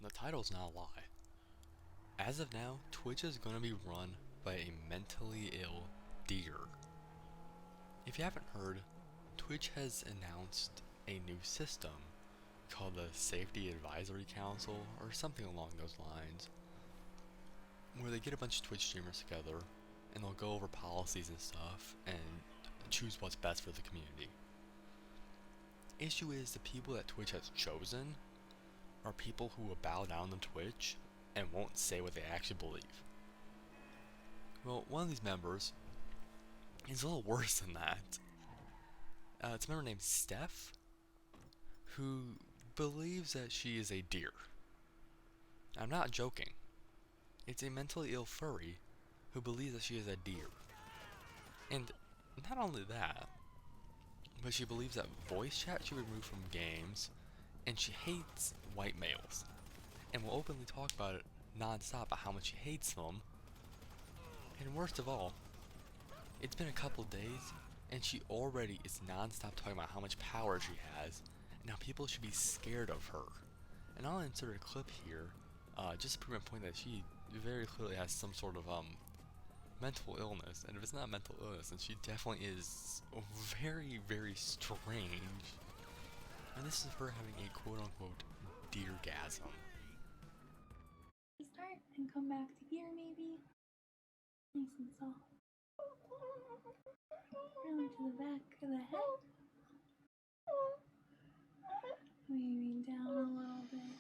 The title's not a lie. As of now, Twitch is going to be run by a mentally ill deer. If you haven't heard, Twitch has announced a new system called the Safety Advisory Council or something along those lines, where they get a bunch of Twitch streamers together and they'll go over policies and stuff and choose what's best for the community. Issue is the people that Twitch has chosen are people who will bow down to Twitch and won't say what they actually believe. Well, one of these members is a little worse than that. It's a member named Steph, who believes that she is a deer. I'm not joking. It's a mentally ill furry who believes that she is a deer. And not only that, but she believes that voice chat should be removed from games, and she hates white males, and will openly talk about it non-stop about how much she hates them. And worst of all, it's been a couple days, and she already is non-stop talking about how much power she has, and how people should be scared of her. And I'll insert a clip here, just to prove my point that she very clearly has some sort of mental illness, and if it's not mental illness, then she definitely is very, very strange. And this is her having a quote-unquote deergasm. Start and come back to here, maybe. Nice and soft. Round to the back of the head. Maybe down a little bit.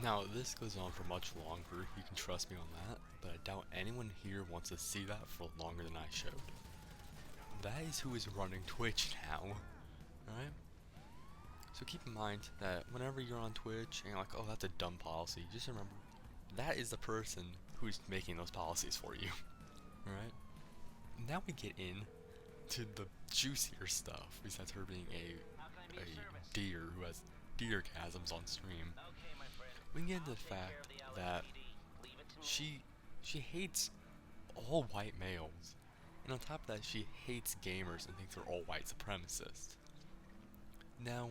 Now, this goes on for much longer, you can trust me on that, but I doubt anyone here wants to see that for longer than I showed. That is who is running Twitch now, alright? So keep in mind that whenever you're on Twitch and you're like, oh, that's a dumb policy, just remember, that is the person who's making those policies for you, alright? Now we get in to the juicier stuff, besides her being a deer who has deergasms on stream. We can get into the fact that she hates all white males, and on top of that, she hates gamers and thinks they're all white supremacists. Now,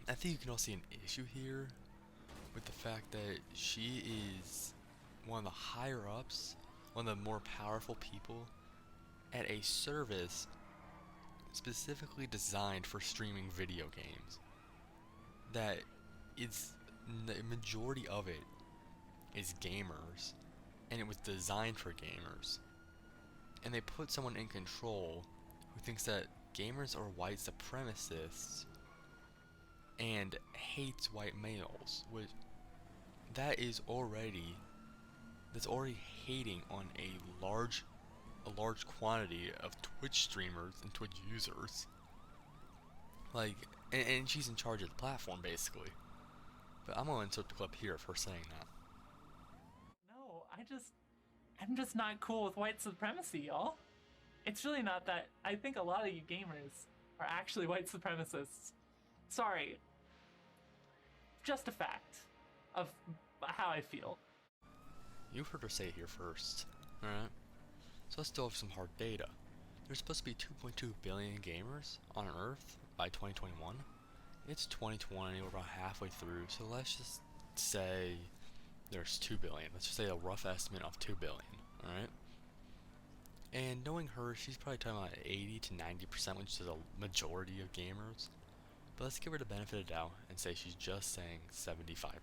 I think you can all see an issue here with the fact that she is one of the higher ups, one of the more powerful people at a service specifically designed for streaming video games. That it's the majority of it is gamers, and it was designed for gamers. And they put someone in control who thinks that gamers are white supremacists and hates white males, which that's already hating on a large quantity of Twitch streamers and Twitch users. Like, and she's in charge of the platform basically. But I'm gonna insert the clip here of her saying that. No, I'm just not cool with white supremacy, y'all. It's really not that. I think a lot of you gamers are actually white supremacists. Sorry. Just a fact of how I feel. You've heard her say it here first, alright? So let's delve some hard data. There's supposed to be 2.2 billion gamers on Earth by 2021. It's 2020, we're about halfway through, so let's just say there's 2 billion. Let's just say a rough estimate of 2 billion, alright? And knowing her, she's probably talking about 80 to 90%, which is a majority of gamers. But let's give her the benefit of the doubt and say she's just saying 75%.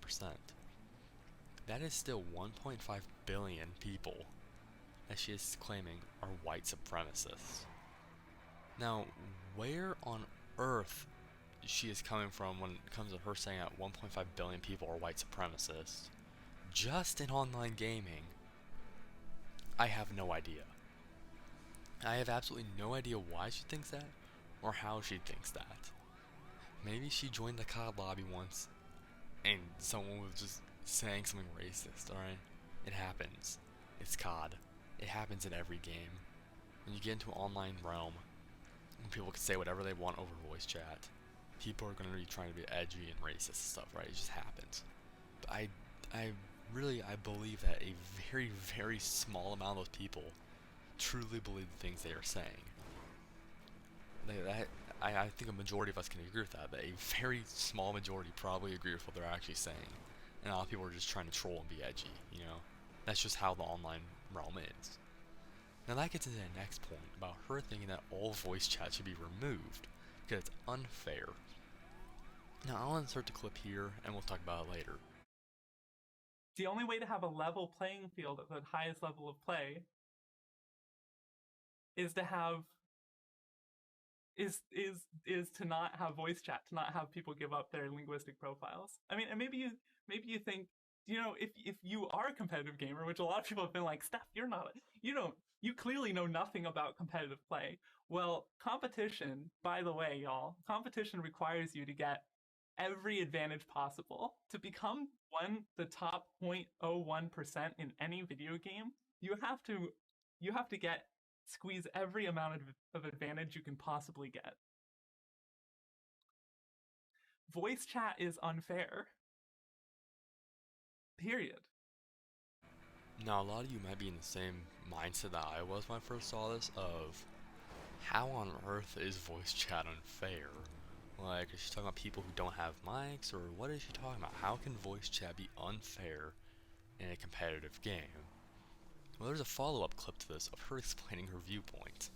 That is still 1.5 billion people that she is claiming are white supremacists. Now, where on earth she is coming from when it comes to her saying that 1.5 billion people are white supremacists just in online gaming, I have no idea. I have absolutely no idea why she thinks that or how she thinks that. Maybe she joined the COD lobby once and someone was just saying something racist, alright? It happens. It's COD. It happens in every game. When you get into an online realm, when people can say whatever they want over voice chat, people are going to be trying to be edgy and racist and stuff, right? It just happens. But I believe that a very, very small amount of those people truly believe the things they are saying. I think a majority of us can agree with that, but a very small majority probably agree with what they're actually saying. And a lot of people are just trying to troll and be edgy, you know? That's just how the online realm is. Now that gets into the next point about her thinking that all voice chat should be removed, because it's unfair. Now I'll insert the clip here, and we'll talk about it later. The only way to have a level playing field at the highest level of play is to have is to not have voice chat, to not have people give up their linguistic profiles. I mean, and maybe you think, you know, if you are a competitive gamer, which a lot of people have been like, Steph, you clearly know nothing about competitive play. Well, competition, by the way, y'all, competition requires you to get every advantage possible. To become the top 0.01% in any video game, you have to squeeze every amount of advantage you can possibly get. Voice chat is unfair. Period. Now, a lot of you might be in the same mindset that I was when I first saw this, of how on earth is voice chat unfair? Like, is she talking about people who don't have mics, or what is she talking about? How can voice chat be unfair in a competitive game? Well, there's a follow-up clip to this of her explaining her viewpoint.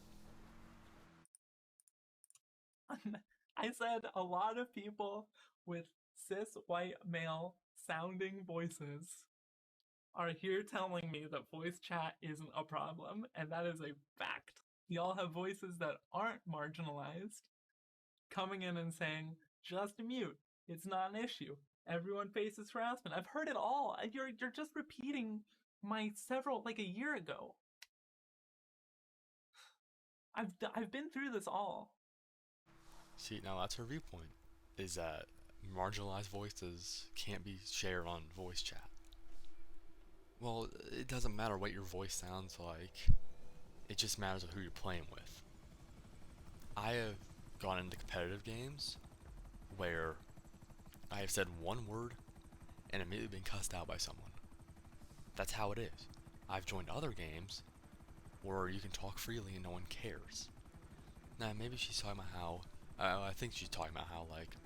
I said a lot of people with cis white male sounding voices are here telling me that voice chat isn't a problem, and that is a fact. Y'all have voices that aren't marginalized coming in and saying, just mute, it's not an issue, everyone faces harassment. I've heard it all. You're just repeating my like a year ago. I've been through this all. See, now that's her viewpoint, is that marginalized voices can't be shared on voice chat. Well, it doesn't matter what your voice sounds like, it just matters who you're playing with. I have gone into competitive games where I have said one word and immediately been cussed out by someone. That's how it is. I've joined other games where you can talk freely and no one cares. Now, maybe she's talking about how, I think she's talking about how, like,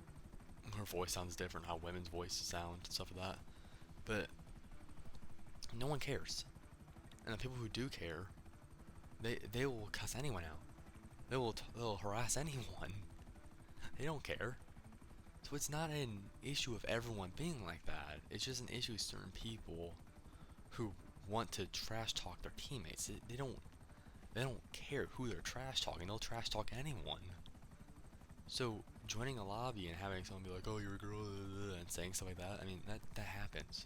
her voice sounds different, how women's voices sound, and stuff like that. But no one cares. And the people who do care, they will cuss anyone out. They'll harass anyone. They don't care. So it's not an issue of everyone being like that. It's just an issue of certain people who want to trash talk their teammates. They don't care who they're trash talking. They'll trash talk anyone. So joining a lobby and having someone be like, "Oh, you're a girl," and saying stuff like that, I mean, that happens.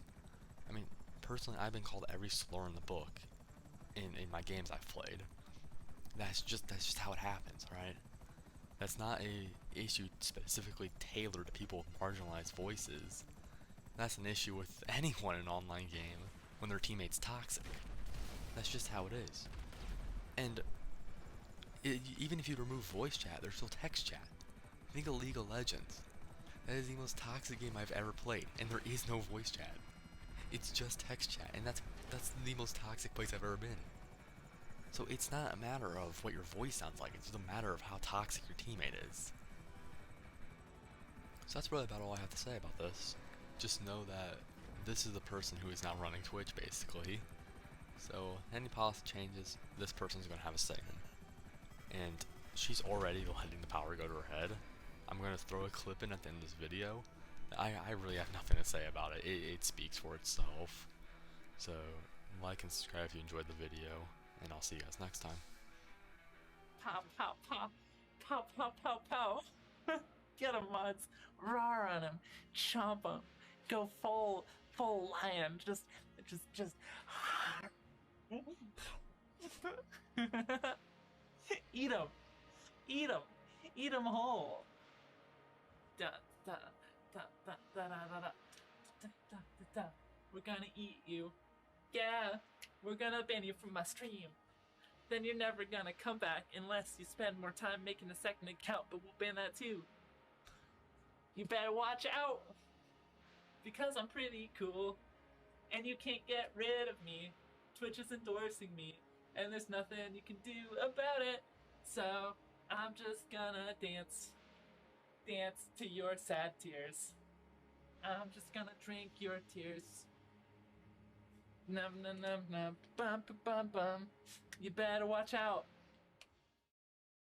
I mean, personally, I've been called every slur in the book in my games I've played. That's just how it happens, right? That's not a issue specifically tailored to people with marginalized voices. That's an issue with anyone in an online game when their teammate's toxic. That's just how it is. And even if you remove voice chat, there's still text chat. Think of League of Legends. That is the most toxic game I've ever played, and there is no voice chat. It's just text chat, and that's the most toxic place I've ever been. So it's not a matter of what your voice sounds like, it's just a matter of how toxic your teammate is. So that's really about all I have to say about this. Just know that this is the person who is now running Twitch, basically. So any policy changes, this person's going to have a say in. And she's already letting the power go to her head. I'm going to throw a clip in at the end of this video. I really have nothing to say about it. It speaks for itself. So like and subscribe if you enjoyed the video, and I'll see you guys next time. Pow, pow, pow. Pow, pow, pow, pow. Get him, mods. Roar on him. Chomp him. Go full lion. Just. Eat him. Eat him. Eat him whole. We're gonna eat you. Yeah, we're gonna ban you from my stream. Then you're never gonna come back unless you spend more time making a second account, but we'll ban that too. You better watch out, because I'm pretty cool, and you can't get rid of me. Twitch is endorsing me, and there's nothing you can do about it. So, I'm just gonna dance to your sad tears. I'm just gonna drink your tears. Num num num num bum bum bum bum. You better watch out.